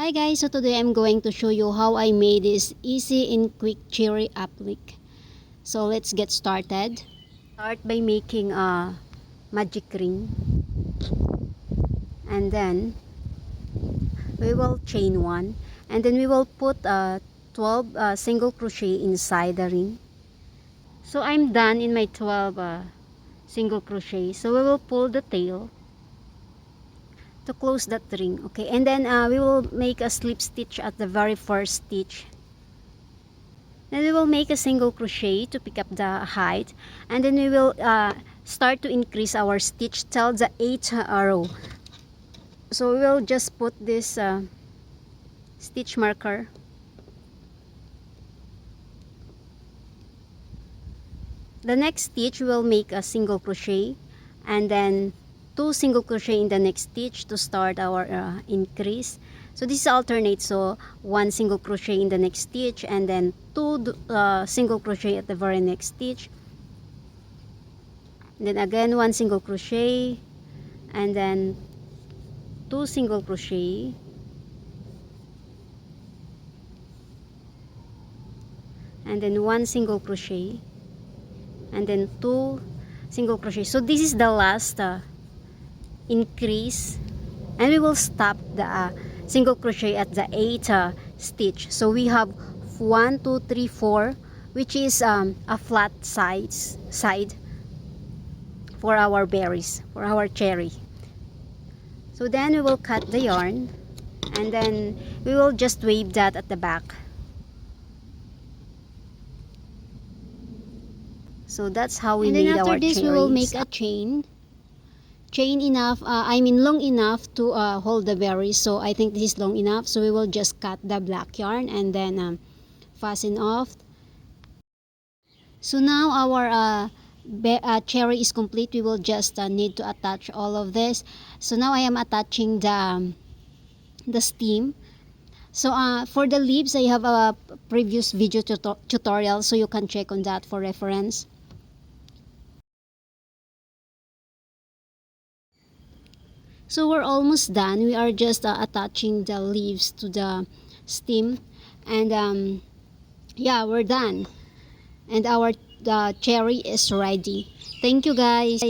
Hi guys, so today I'm going to show you how I made this easy and quick cherry applique. So let's get started. Start by making a magic ring, and then we will chain one, and then we will put 12 single crochet inside the ring. So I'm done in my 12 single crochet. So we will pull the tail to close that ring. Okay, and then we will make a slip stitch at the very first stitch. Then we will make a single crochet to pick up the height, and then we will start to increase our stitch till the 8th row. So we will just put this stitch marker. The next stitch we will make a single crochet, and then 2 single crochet in the next stitch to start our increase. So this is alternate, so 1 single crochet in the next stitch, and then 2 single crochet at the very next stitch, and then again 1 single crochet, and then 2 single crochet, and then 1 single crochet, and then 2 single crochet. So this is the last increase, and we will stop the single crochet at the 8th stitch. So we have 1 2 3 4, which is a flat side for our berries, for our cherry. So then we will cut the yarn, and then we will just wave that at the back. So that's how we made our cherries. And then after this we will make a chain enough, long enough to hold the berries. So I think this is long enough, so we will just cut the black yarn and then fasten off. So now our cherry is complete. We will just need to attach all of this. So now I am attaching the stem. So for the leaves, I have a previous video tutorial, so you can check on that for reference. So we're almost done. We are just attaching the leaves to the stem, and yeah, we're done, and our cherry is ready. Thank you guys.